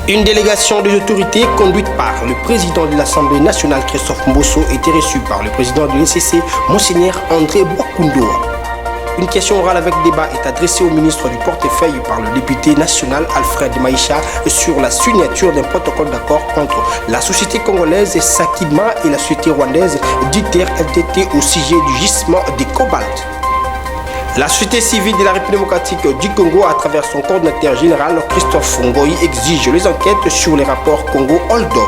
Une délégation des autorités conduite par le président de l'Assemblée nationale Christophe Mbosso était reçue par le président de l'ECC, Monseigneur André Bokundoa. Une question orale avec débat est adressée au ministre du portefeuille par le député national Alfred Maïcha sur la signature d'un protocole d'accord entre la société congolaise Sakima et la société rwandaise Diter LTT au sujet du gisement des cobalt. La société civile de la République démocratique du Congo, à travers son coordinateur général Christophe Ngoyi, exige les enquêtes sur les rapports Congo-Holdo.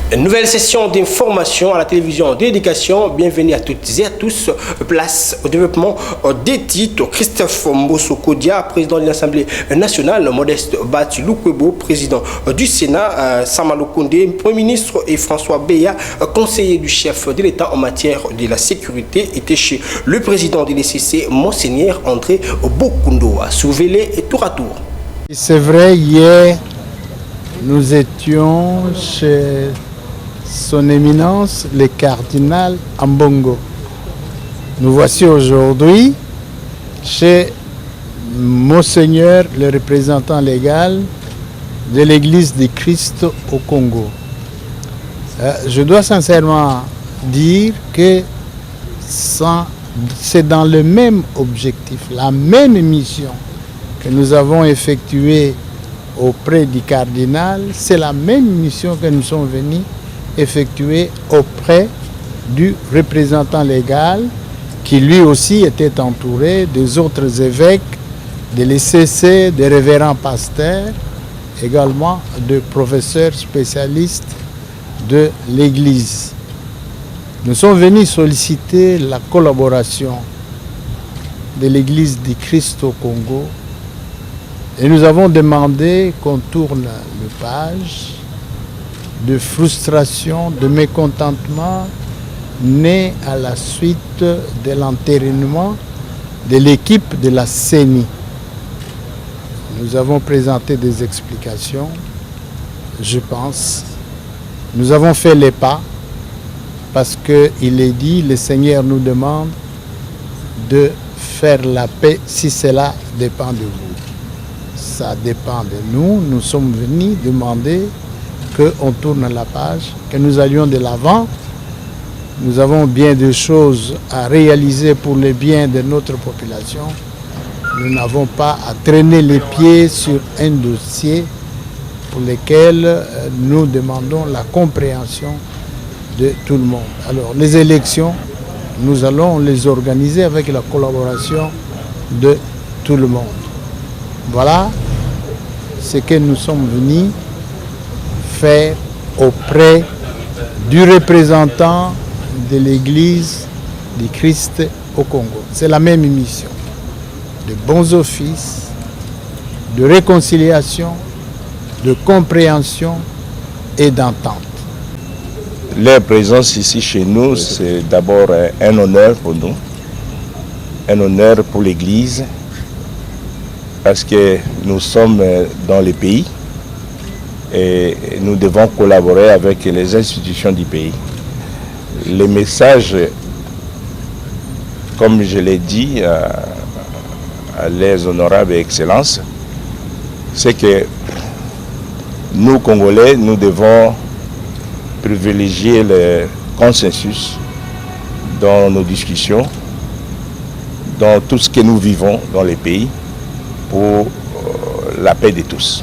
Une nouvelle session d'information à la télévision d'éducation. Bienvenue à toutes et à tous. Place au développement des titres. Christophe Mbosso Kodia, président de l'Assemblée nationale, Modeste Bati Lukwebo, président du Sénat, Samalo Kondé, Premier ministre, et François Beya, conseiller du chef de l'État en matière de la sécurité, étaient chez le président de l'ECC, Monseigneur André Bokundoa. Souvez-les et tour à tour. C'est vrai, hier, nous étions chez Son Éminence, le cardinal Ambongo. Nous voici aujourd'hui chez Monseigneur, le représentant légal de l'Église du Christ au Congo. Je dois sincèrement dire que c'est dans le même objectif, la même mission que nous avons effectuée auprès du cardinal, c'est la même mission que nous sommes venus effectué auprès du représentant légal qui lui aussi était entouré des autres évêques, de l'ECC, des révérends pasteurs, également de professeurs spécialistes de l'Église. Nous sommes venus solliciter la collaboration de l'Église du Christ au Congo et nous avons demandé qu'on tourne le page de frustration, de mécontentement né à la suite de l'entérinement de l'équipe de la CENI. Nous avons présenté des explications, je pense. Nous avons fait les pas parce qu'il est dit, le Seigneur nous demande de faire la paix si cela dépend de vous. Ça dépend de nous. Nous sommes venus demander qu'on tourne la page, que nous allions de l'avant. Nous avons bien de choses à réaliser pour le bien de notre population. Nous n'avons pas à traîner les pieds sur un dossier pour lequel nous demandons la compréhension de tout le monde. Alors, les élections, nous allons les organiser avec la collaboration de tout le monde. Voilà ce que nous sommes venus faire auprès du représentant de l'Église du Christ au Congo. C'est la même mission de bons offices, de réconciliation, de compréhension et d'entente. Leur présence ici chez nous, c'est d'abord un honneur pour nous, un honneur pour l'Église, parce que nous sommes dans le pays et nous devons collaborer avec les institutions du pays. Le message, comme je l'ai dit à les honorables excellences, c'est que nous, Congolais, nous devons privilégier le consensus dans nos discussions, dans tout ce que nous vivons dans les pays, pour la paix de tous.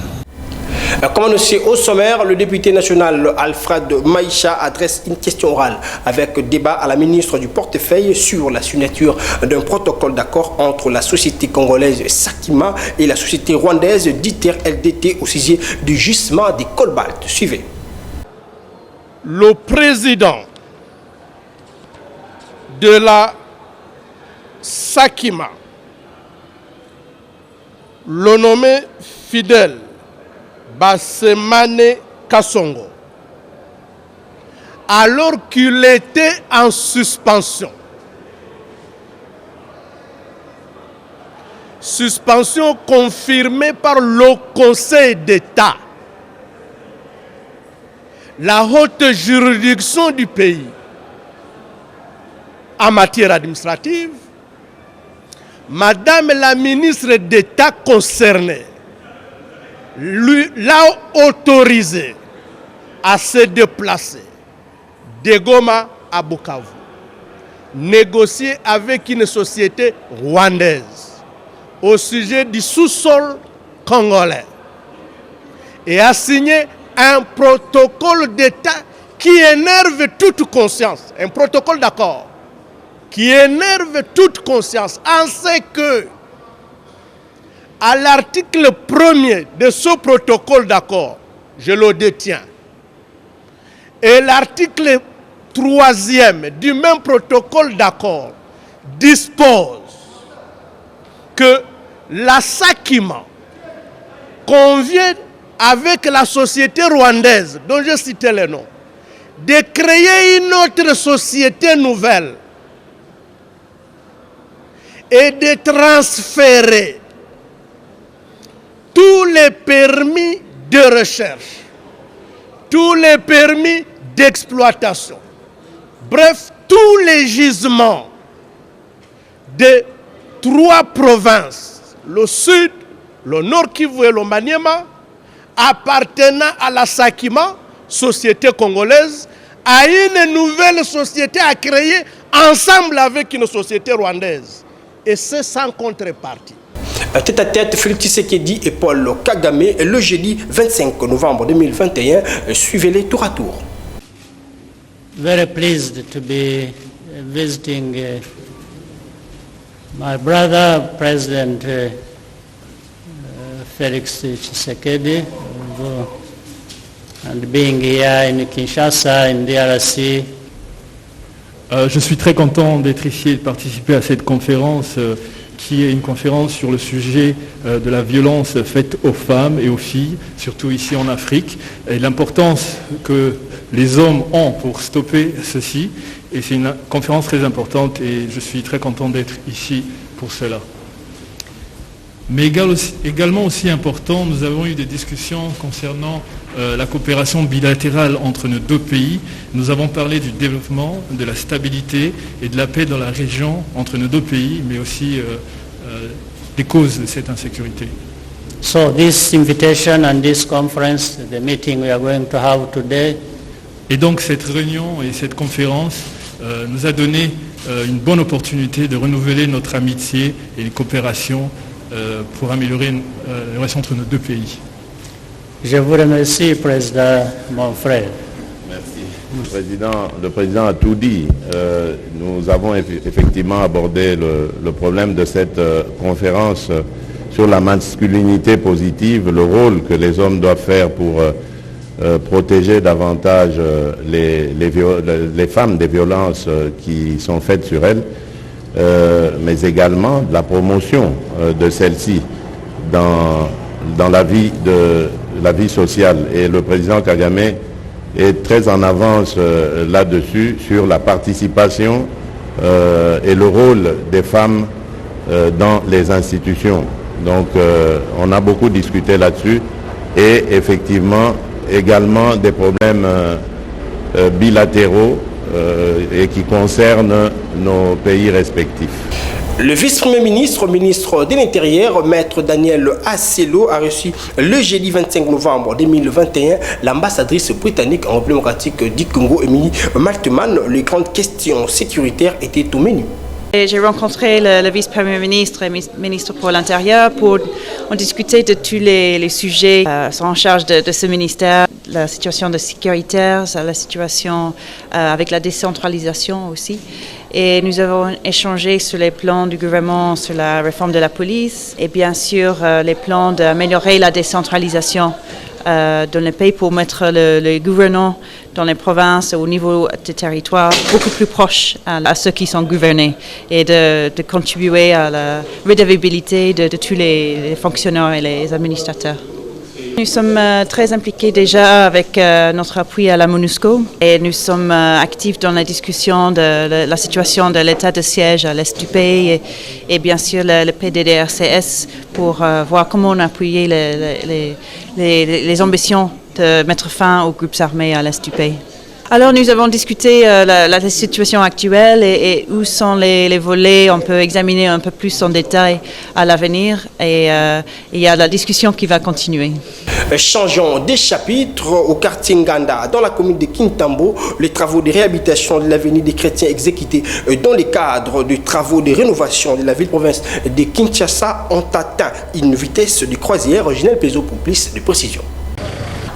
Comme annoncé au sommaire, le député national Alfred Maïcha adresse une question orale avec débat à la ministre du portefeuille sur la signature d'un protocole d'accord entre la société congolaise Sakima et la société rwandaise Diter LTT au sujet du gisement des cobalt. Suivez. Le président de la Sakima, le nommé Fidèle Bassemane Kassongo, alors qu'il était en suspension confirmée par le Conseil d'État, la haute juridiction du pays en matière administrative, Madame la ministre d'État concernée l'a autorisé à se déplacer de Goma à Bukavu, négocier avec une société rwandaise au sujet du sous-sol congolais et a signé un protocole d'État qui énerve toute conscience, un protocole d'accord qui énerve toute conscience, en ce que à l'article 1er de ce protocole d'accord, je le détiens, et l'article 3e du même protocole d'accord dispose que l'assakiment convient avec la société rwandaise, dont je citais le nom, de créer une autre société nouvelle et de transférer tous les permis de recherche, tous les permis d'exploitation, bref, tous les gisements de 3 provinces, le sud, le nord Kivu et le Maniema, appartenant à la Sakima, société congolaise, à une nouvelle société à créer ensemble avec une société rwandaise. Et c'est sans contrepartie. Tête à tête, Félix Tshisekedi et Paul Kagame le jeudi 25 novembre 2021. Suivez-les tour à tour. Very pleased to be visiting my brother, President Felix Tshisekedi, and being here in Kinshasa, in DRC. Je suis très content d'être ici et de participer à cette conférence qui est une conférence sur le sujet de la violence faite aux femmes et aux filles, surtout ici en Afrique, et l'importance que les hommes ont pour stopper ceci. Et c'est une conférence très importante et je suis très content d'être ici pour cela. Mais également aussi important, nous avons eu des discussions concernant la coopération bilatérale entre nos deux pays. Nous avons parlé du développement, de la stabilité et de la paix dans la région entre nos deux pays, mais aussi des causes de cette insécurité. So this invitation and this conference, the meeting we are going to have today, et donc cette réunion et cette conférence nous a donné une bonne opportunité de renouveler notre amitié et une coopération pour améliorer les relations entre nos deux pays. je vous remercie, Président, mon frère. Merci. Le président a tout dit. Nous avons effectivement abordé le problème de cette conférence sur la masculinité positive, le rôle que les hommes doivent faire pour protéger davantage les femmes des violences qui sont faites sur elles, mais également de la promotion de celles-ci dans la vie sociale. Et le président Kagame est très en avance là-dessus, sur la participation et le rôle des femmes dans les institutions. Donc on a beaucoup discuté là-dessus et effectivement également des problèmes bilatéraux et qui concernent nos pays respectifs. Le vice-premier ministre, ministre de l'Intérieur, maître Daniel Asselo, a reçu le jeudi 25 novembre 2021 l'ambassadrice britannique en République démocratique du Congo, Émilie Malteman. Les grandes questions sécuritaires étaient au menu. J'ai rencontré le vice-premier ministre et ministre pour l'Intérieur pour en discuter de tous les sujets en charge de ce ministère, la situation de sécuritaire, la situation avec la décentralisation aussi. Et nous avons échangé sur les plans du gouvernement, sur la réforme de la police et bien sûr les plans d'améliorer la décentralisation dans le pays pour mettre le gouvernant dans les provinces au niveau des territoires beaucoup plus proche à ceux qui sont gouvernés et de contribuer à la redevabilité de tous les fonctionnaires et les administrateurs. Nous sommes très impliqués déjà avec notre appui à la MONUSCO et nous sommes actifs dans la discussion de la situation de l'état de siège à l'est du pays et bien sûr le PDDRCS pour voir comment on appuie les ambitions de mettre fin aux groupes armés à l'est du pays. Alors nous avons discuté la situation actuelle et où sont les volets. On peut examiner un peu plus en détail à l'avenir et il y a la discussion qui va continuer. Changeons des chapitres au quartier Nganda, dans la commune de Kintambo. Les travaux de réhabilitation de l'avenue des chrétiens exécutés dans le cadre de travaux de rénovation de la ville-province de Kinshasa ont atteint une vitesse de croisière. Ginelle Pezo pour plus de précision.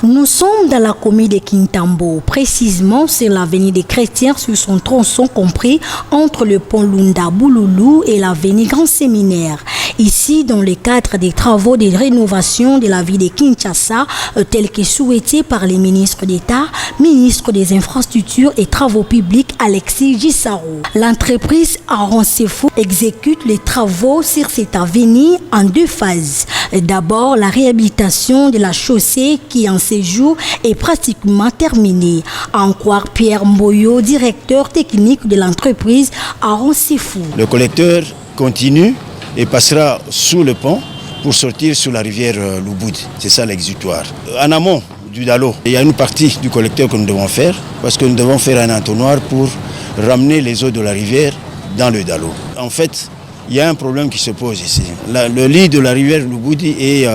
Nous sommes dans la commune de Kintambo, précisément sur l'avenue des Chrétiens sur son tronçon compris entre le pont Lunda-Bouloulou et l'avenue Grand Séminaire. Ici, dans le cadre des travaux de rénovation de la ville de Kinshasa, tels que souhaités par les ministres d'État, ministre des Infrastructures et Travaux Publics Alexis Gisaro. L'entreprise Aaron Sefou exécute les travaux sur cette avenue en deux phases. D'abord, la réhabilitation de la chaussée qui en ces jours est pratiquement terminé. À en croire Pierre Mboyo, directeur technique de l'entreprise Aaron Sefou. Le collecteur continue et passera sous le pont pour sortir sur la rivière Louboud. C'est ça l'exutoire. En amont du Dalo, il y a une partie du collecteur que nous devons faire parce que nous devons faire un entonnoir pour ramener les eaux de la rivière dans le Dalo. En fait, il y a un problème qui se pose ici. Le lit de la rivière Louboudi est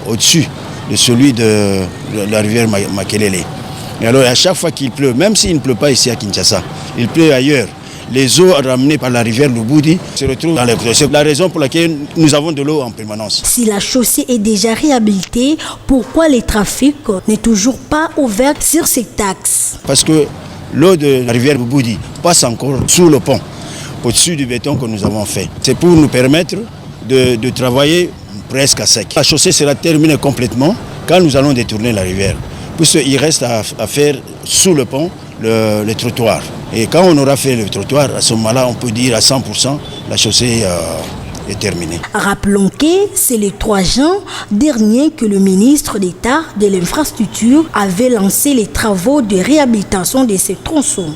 au-dessus de celui de la rivière Makelele. Et alors, à chaque fois qu'il pleut, même s'il ne pleut pas ici à Kinshasa, il pleut ailleurs, les eaux ramenées par la rivière Louboudi se retrouvent dans les côtes. C'est la raison pour laquelle nous avons de l'eau en permanence. Si la chaussée est déjà réhabilitée, pourquoi le trafic n'est toujours pas ouvert sur cet axe? Parce que l'eau de la rivière Louboudi passe encore sous le pont, au-dessus du béton que nous avons fait. C'est pour nous permettre de travailler presque à sec. La chaussée sera terminée complètement quand nous allons détourner la rivière. Puisqu'il reste à faire sous le pont le trottoir. Et quand on aura fait le trottoir, à ce moment-là, on peut dire à 100% la chaussée est terminée. Rappelons que c'est le 3 juin dernier que le ministre d'État de l'Infrastructure avait lancé les travaux de réhabilitation de ces tronçons.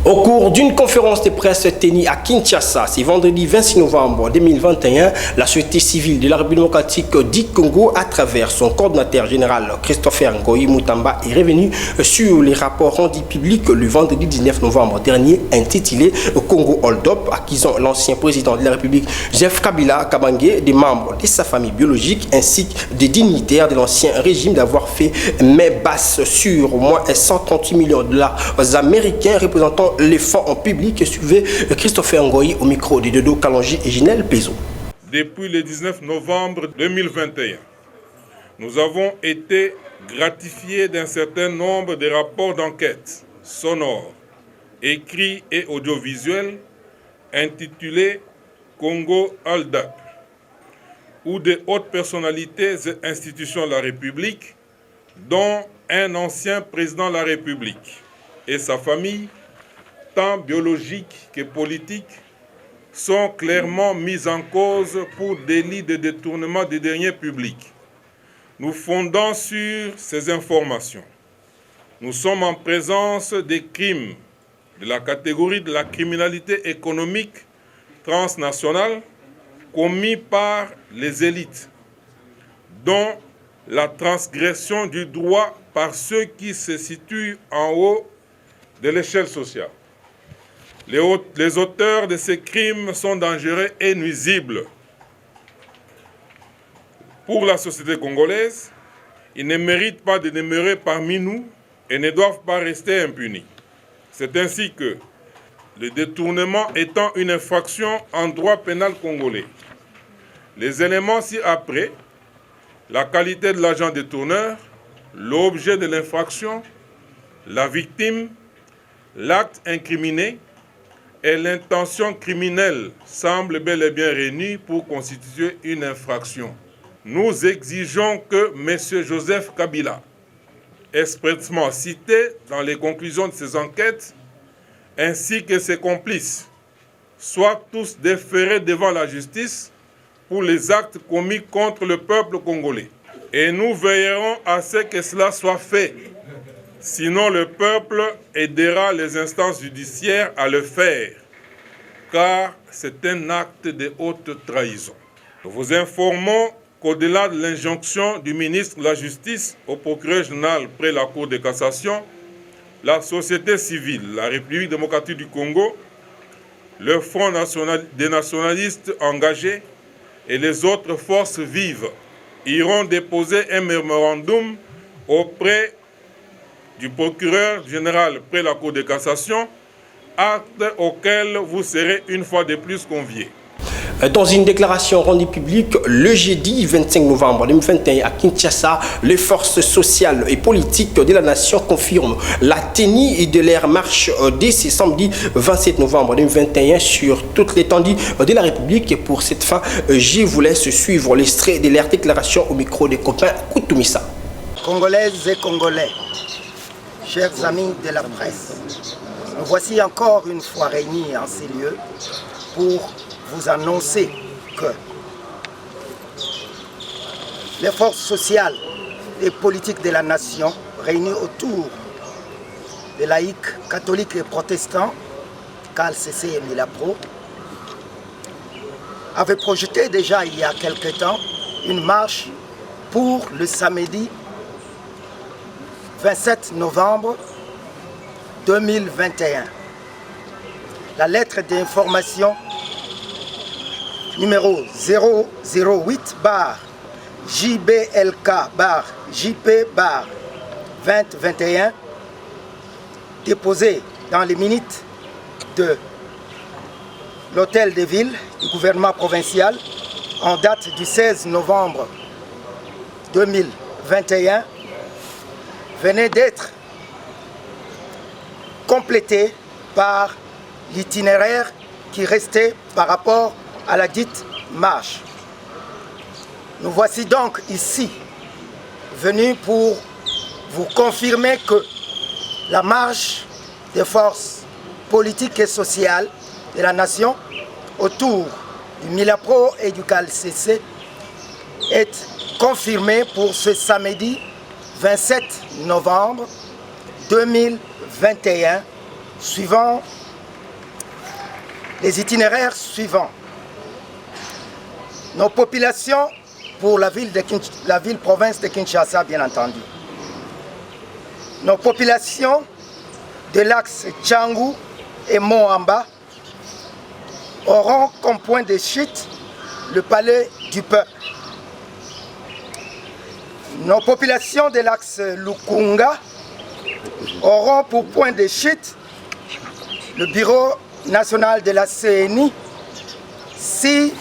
Au cours d'une conférence de presse tenue à Kinshasa, c'est vendredi 26 novembre 2021, la société civile de la République démocratique du Congo, à travers son coordinateur général Christopher Ngoyi Mutamba, est revenu sur les rapports rendus publics le vendredi 19 novembre dernier, intitulé Congo Hold Up, accusant l'ancien président de la République, Joseph Kabila Kabange, des membres de sa famille biologique ainsi que des dignitaires de l'ancien régime d'avoir fait main basse sur au moins 138 millions de dollars américains représentant les fonds en public. Suivez Christopher Ngoyi au micro de Dodo Kalonji et Ginelle Pezo. Depuis le 19 novembre 2021, nous avons été gratifiés d'un certain nombre de rapports d'enquête sonores, écrits et audiovisuels intitulés Congo Hold Up, où de hautes personnalités et institutions de la République, dont un ancien président de la République et sa famille, tant biologiques que politiques, sont clairement mis en cause pour délit de détournement des deniers publics. Nous fondons sur ces informations. Nous sommes en présence des crimes de la catégorie de la criminalité économique transnationale commis par les élites, dont la transgression du droit par ceux qui se situent en haut de l'échelle sociale. Les auteurs de ces crimes sont dangereux et nuisibles pour la société congolaise. Ils ne méritent pas de demeurer parmi nous et ne doivent pas rester impunis. C'est ainsi que, le détournement étant une infraction en droit pénal congolais, les éléments ci-après, la qualité de l'agent détourneur, l'objet de l'infraction, la victime, l'acte incriminé et l'intention criminelle semblent bel et bien réunis pour constituer une infraction. Nous exigeons que M. Joseph Kabila, expressément cité dans les conclusions de ces enquêtes, ainsi que ses complices, soient tous déférés devant la justice pour les actes commis contre le peuple congolais. Et nous veillerons à ce que cela soit fait. Sinon, le peuple aidera les instances judiciaires à le faire, car c'est un acte de haute trahison. Nous vous informons qu'au-delà de l'injonction du ministre de la Justice au procureur général près la Cour de cassation, la société civile, la République démocratique du Congo, le Front des nationalistes engagés et les autres forces vives iront déposer un mémorandum auprès du procureur général près la Cour de cassation, acte auquel vous serez une fois de plus conviés. Dans une déclaration rendue publique le jeudi 25 novembre 2021 à Kinshasa, les forces sociales et politiques de la nation confirment la tenue de leur marche dès ce samedi 27 novembre 2021 sur toute l'étendue de la République. Et pour cette fin, je vous laisse suivre l'extrait de leur déclaration au micro des copains Koutoumissa. Congolaises et Congolais, chers amis de la presse, nous voici encore une fois réunis en ces lieux pour vous annoncer que les forces sociales et politiques de la nation réunies autour des laïcs, catholiques et protestants, CALCC et Milapro, avaient projeté déjà il y a quelque temps une marche pour le samedi 27 novembre 2021. La lettre d'information numéro 008-JBLK-JP-2021 déposée dans les minutes de l'hôtel de ville du gouvernement provincial en date du 16 novembre 2021 venait d'être complétée par l'itinéraire qui restait par rapport à la dite marche. Nous voici donc ici venus pour vous confirmer que la marche des forces politiques et sociales de la nation autour du Milapro et du CALCC est confirmée pour ce samedi 27 novembre 2021 suivant les itinéraires suivants. Nos populations pour la ville-province de Kinshasa, bien entendu. Nos populations de l'axe Tchangou et Moamba auront comme point de chute le palais du peuple. Nos populations de l'axe Lukunga auront pour point de chute le bureau national de la CNI, 6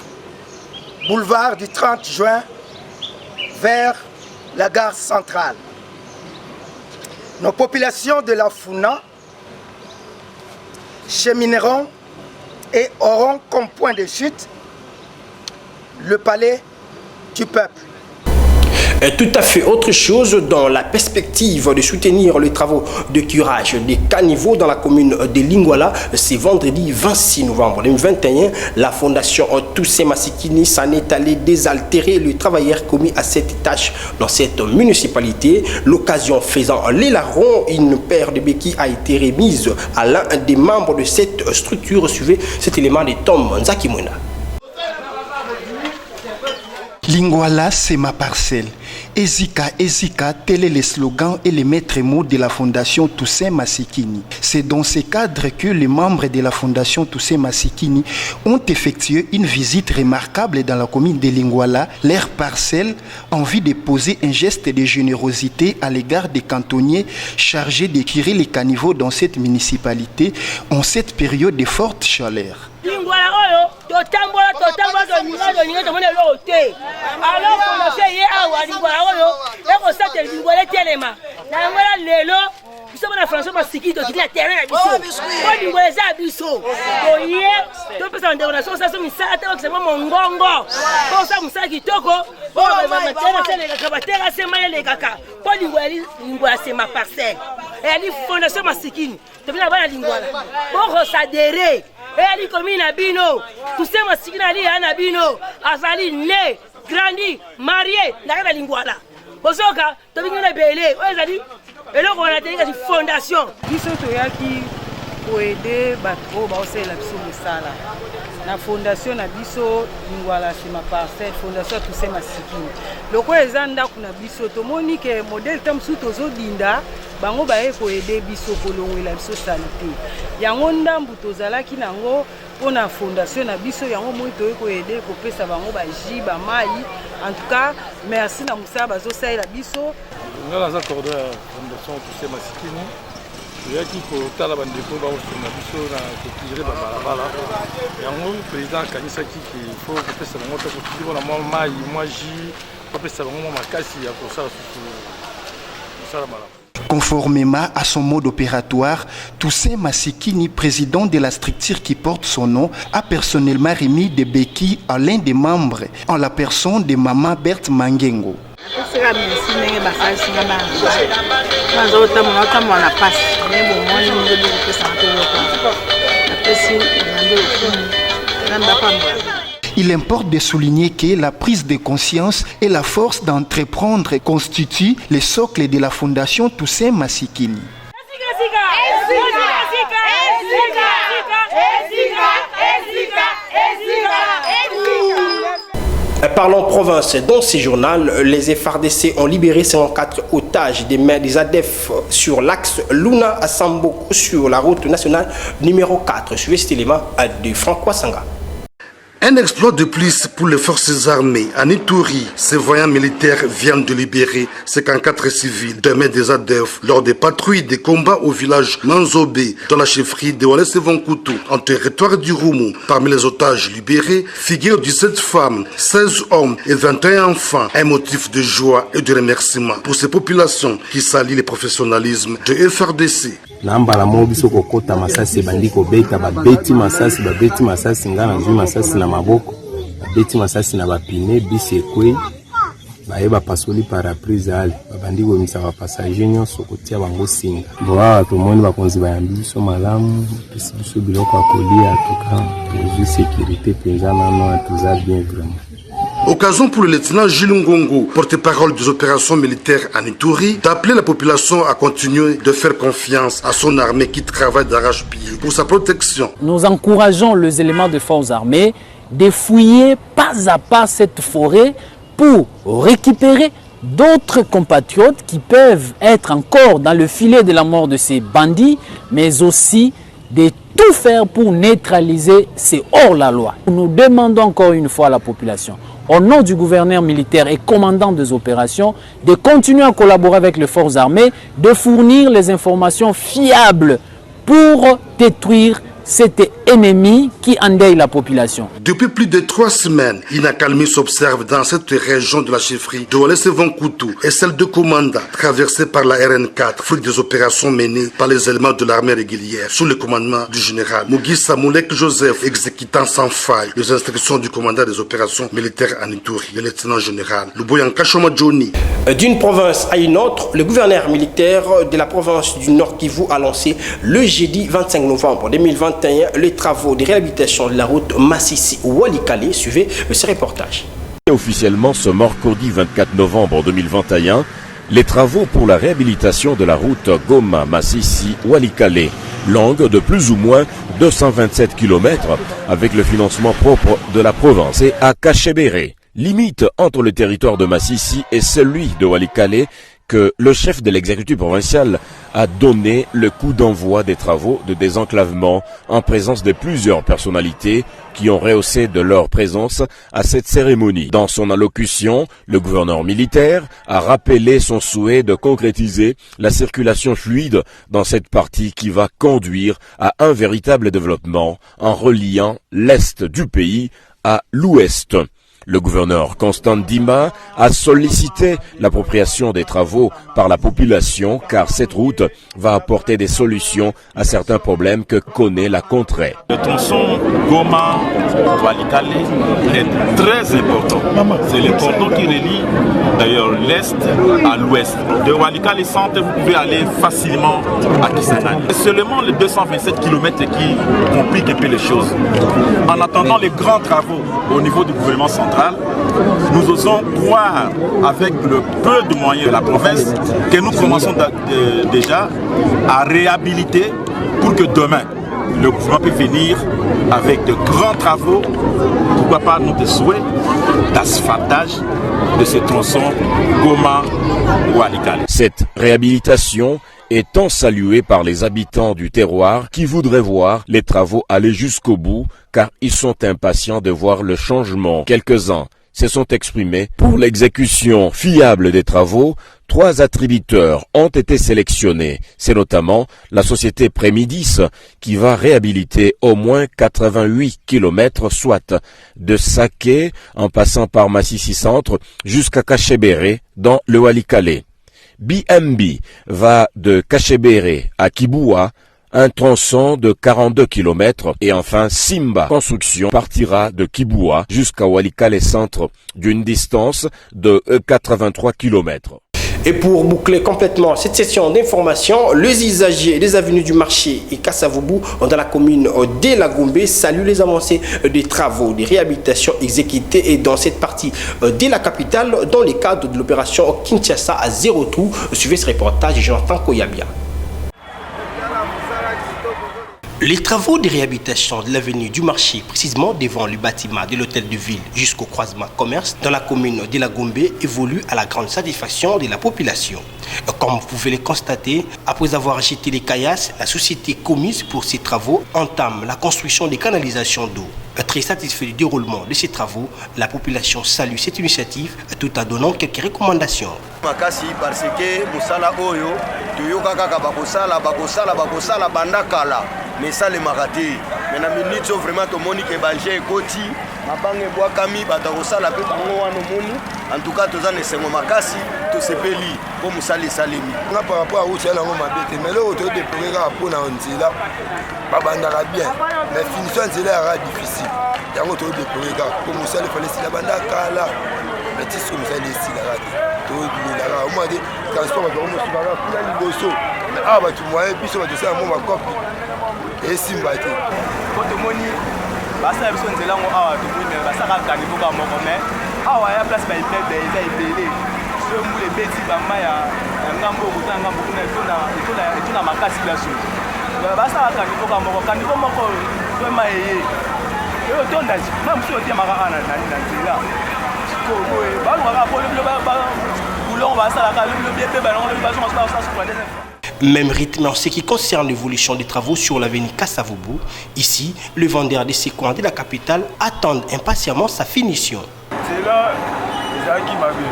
boulevard du 30 juin vers la gare centrale. Nos populations de la Funa chemineront et auront comme point de chute le palais du peuple. Tout à fait autre chose dans la perspective de soutenir les travaux de curage des caniveaux dans la commune de Lingwala. C'est vendredi 26 novembre 2021. La fondation Toussaint Massikini s'en est allée désaltérer le travailleur commis à cette tâche dans cette municipalité. L'occasion faisant les larrons, une paire de béquilles a été remise à l'un des membres de cette structure. Suivez cet élément de Tom Nzakimuna. Lingwala, c'est ma parcelle. Ezika, Ezika, tel est le slogan et les maîtres mots de la fondation Toussaint Massikini. C'est dans ce cadre que les membres de la fondation Toussaint Massikini ont effectué une visite remarquable dans la commune de Lingwala, leur parcelle, en vue de poser un geste de générosité à l'égard des cantonniers chargés d'écurer les caniveaux dans cette municipalité en cette période de forte chaleur. Ali commune à Bino, tout ça m'a signé à Bino, Azali né, grandi, marié, la Lingwala. Bosoka, tu as belé, Azali, et là on a dit une fondation. Qui sont qui pour aider Bato, c'est la sala. na fondation na biso Lingwala c'est ma parcelle, fondation Toussaint Masikini. Loko eza ndako na biso tomoni ke modèle tam su tozodinda bango baye ko aider biso kolongwela biso santé. Yango ndambu tozalaki nango pona fondation na biso yango moi toye ko aider ko pesa bango ba ji ba mai. En tout cas, merci na musaba bazo saela biso. Ngala za coordonnateur fondation Toussaint Masikini. Yaki kotala bandeko baosuna biso na kotigere babalabala yango président akanisaki ki faut kopesa bango to kotigere na mwa mai mwa ji kopesa bango makasi ya kosala kosala malamu. Conformément à son mode opératoire, Toussaint Masikini, président de la structure qui porte son nom, a personnellement remis des béquilles à l'un des membres, en la personne de Maman Berthe Mangengo. Il importe de souligner que la prise de conscience et la force d'entreprendre constituent le socle de la fondation Toussaint Masikini. Parlons province. Dans ce journal, les FARDC ont libéré 54 otages des mains des ADF sur l'axe Luna à Samboko sur la route nationale numéro 4. Suivez cet élément de Francois Sanga. Un exploit de plus pour les forces armées. À Ituri, ces voyants militaires viennent de libérer 54 civils de main des ADF lors des patrouilles de combat au village Manzobé, dans la chefferie de Walese-Vonkutu, en territoire du Roumou. Parmi les otages libérés figurent 17 femmes, 16 hommes et 21 enfants. Un motif de joie et de remerciement pour ces populations qui salient le professionnalisme de FRDC. Nambala mobiso kokota masasi bandiko beta babeti masasi ngana nzui masasi na maboko babeti masasi na bapine bisi ekwe bayeba pasoli paraprise ale babandiko misa bapasager nyonso kotia bango singa boa tomoni bakonzi bayambi biso malamu pesi biso biloko ya kolia atuka tozwi sécurité penza nano atuza bien vraiment. Occasion pour le lieutenant Gilles Ngongo, porte-parole des opérations militaires en Ituri, d'appeler la population à continuer de faire confiance à son armée qui travaille d'arrache-pied pour sa protection. Nous encourageons les éléments de forces armées de fouiller pas à pas cette forêt pour récupérer d'autres compatriotes qui peuvent être encore dans le filet de la mort de ces bandits, mais aussi de tout faire pour neutraliser ces hors-la-loi. Nous demandons encore une fois à la population, au nom du gouverneur militaire et commandant des opérations, de continuer à collaborer avec les forces armées, de fournir les informations fiables pour détruire cet ennemi qui endeuille la population. Depuis plus de 3 semaines, une accalmie s'observe dans cette région de la chefferie de Walese-Vonkutu et celle de Komanda, traversée par la RN4, fruit des opérations menées par les éléments de l'armée régulière, sous le commandement du général Mugisa Moulek Joseph, exécutant sans faille les instructions du commandant des opérations militaires en Ituri, le lieutenant général Luboyan Kachoma Johnny. D'une province à une autre, le gouverneur militaire de la province du Nord Kivu a lancé le jeudi 25 novembre 2021 les travaux de réhabilitation de la route Massissi-Walikale. Suivez ce reportage. Officiellement ce mercredi 24 novembre 2021, les travaux pour la réhabilitation de la route Goma-Massissi-Walikale, longue de plus ou moins 227 km, avec le financement propre de la province et à Kachebere. Limite entre le territoire de Massissi et celui de Walikale, que le chef de l'exécutif provincial a donné le coup d'envoi des travaux de désenclavement en présence de plusieurs personnalités qui ont rehaussé de leur présence à cette cérémonie. Dans son allocution, le gouverneur militaire a rappelé son souhait de concrétiser la circulation fluide dans cette partie qui va conduire à un véritable développement en reliant l'est du pays à l'ouest. Le gouverneur Constant Dima a sollicité l'appropriation des travaux par la population car cette route va apporter des solutions à certains problèmes que connaît la contrée. Le tronçon Goma-Walikale est très important. C'est le pont qui relie d'ailleurs l'est à l'ouest. De Walikale Centre, vous pouvez aller facilement à Kisangani. C'est seulement les 227 km qui compliquent un peu les choses. En attendant les grands travaux au niveau du gouvernement central, nous osons croire, avec le peu de moyens de la province, que nous commençons déjà à réhabiliter pour que demain, le gouvernement peut venir avec de grands travaux, pourquoi pas notre souhait d'asphaltage de ce tronçon Goma-Walikale. Cette réhabilitation étant saluée par les habitants du terroir qui voudraient voir les travaux aller jusqu'au bout car ils sont impatients de voir le changement. Quelques-uns se sont exprimés pour l'exécution fiable des travaux. 3 attributeurs ont été sélectionnés. C'est notamment la société Prémidis qui va réhabiliter au moins 88 km, soit de Saké en passant par Massissi Centre jusqu'à Kachebere dans le Walikale. BMB va de Kachebere à Kiboua, un tronçon de 42 km, et enfin Simba Construction partira de Kiboua jusqu'à Walikale Centre d'une distance de 83 km. Et pour boucler complètement cette session d'information, les usagers des avenues du marché et Kasavubu dans la commune de la Gombe saluent les avancées des travaux de réhabilitation exécutés dans cette partie de la capitale dans le cadre de l'opération Kinshasa à zéro trou. Suivez ce reportage de Jonathan Koyabia. Les travaux de réhabilitation de l'avenue du marché, précisément devant le bâtiment de l'hôtel de ville jusqu'au croisement commerce dans la commune de la Gombe, évoluent à la grande satisfaction de la population. Comme vous pouvez le constater, après avoir jeté les caillasses, la société commise pour ces travaux entame la construction des canalisations d'eau. Très satisfait du déroulement de ces travaux, la population salue cette initiative tout en donnant quelques recommandations. Makasi parce que musala oyo tuyoka kaka bakosala bandakala mais ça le marati mais na minute vraiment to moni ke balje ekoti mabange bwakami batakosala pe bango wana moni en tout cas tozana esengo makasi to sepeli po musali salemi nga par rapport à outi yango mabete mais le auto de progrès pour na nzila babandaka bien mais finition nzila era difficile yango to de progrès pour musali fallait sila bandakala mais tiso musali sila rati to bilala au moins de transport de homo sibara pour la liboso mais ah ba tu moyen puis ça ça mo makopi et simbate koto moni basa biso nzela ngo awa to moni basa ka kani ko ka moko mais awa ya place ba ipede eza ipede so mule beti ba maya ngambo kutana ngambo kuna ituna makasi la so basa ka kani ko ka moko to maye yo tonda même si o te maka ana na nzela ko ko ba lo ka po ba boulon basa la ka le bébé ba non le baso on se passe. Même rythme en ce qui concerne l'évolution des travaux sur l'avenue Kasavubu. Ici, le vendeur de ces coins de la capitale attend impatiemment sa finition. C'est là, les qui m'a vu.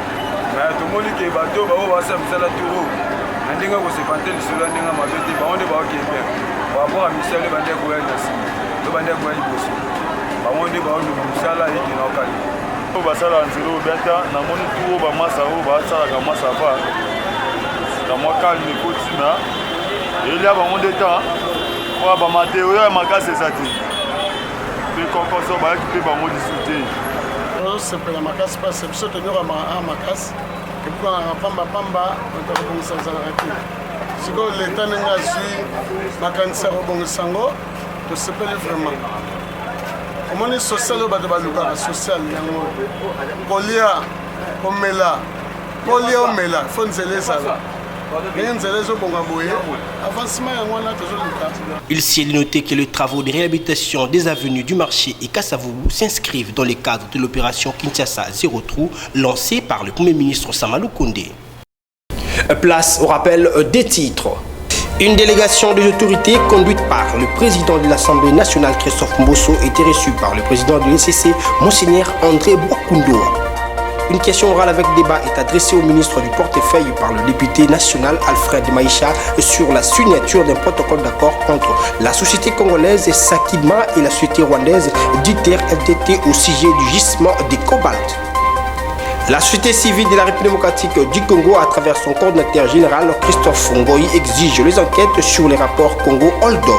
Mais tout le monde qui est bateau, va se faire la tour. On dit que c'est pas tel sur la ligne à ma vie, on est pas qui est bien. Par rapport à Michel, le bandit Gouel, le bandit Gouel, on dit que Michel a été dans le cas. On va s'en aller au Beta, dans mon tour, on va s'en aller, on va s'en aller. Moi calme continue et il y a vraiment des temps pour ba matériaux et makasi ça dit mais quand ça va équiper ba modi souté c'est pour la makasi parce que surtout nous à makasi et pour pamba on doit commencer à l'arrêter si que l'état n'a su makanisa robongo sango to s'appelle vraiment comment est social ba de baluka social yango kolia omela fonzele ça. Il s'est noté que les travaux de réhabilitation des avenues du marché et Kasavubu s'inscrivent dans le cadre de l'opération Kinshasa Zéro Trou lancée par le Premier ministre Samalou Kondé. Place au rappel des titres. Une délégation des autorités conduite par le président de l'Assemblée nationale Christophe Mbosso était reçue par le président de l'ECC, Monseigneur André Boakoundoa. Une question orale avec débat est adressée au ministre du portefeuille par le député national Alfred Maïcha sur la signature d'un protocole d'accord entre la société congolaise Sakima et la société rwandaise Diter LTT au sujet du gisement des cobalt. La société civile de la République démocratique du Congo, à travers son coordinateur général Christophe Ngoyi, exige les enquêtes sur les rapports Congo-Holdo.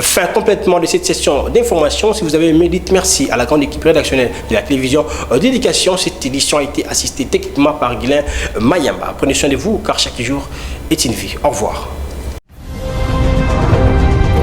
Fin complètement de cette session d'information. Si vous avez aimé, dites merci à la grande équipe rédactionnelle de la télévision d'éducation. Cette édition a été assistée techniquement par Guylain Mayamba. Prenez soin de vous car chaque jour est une vie. Au revoir.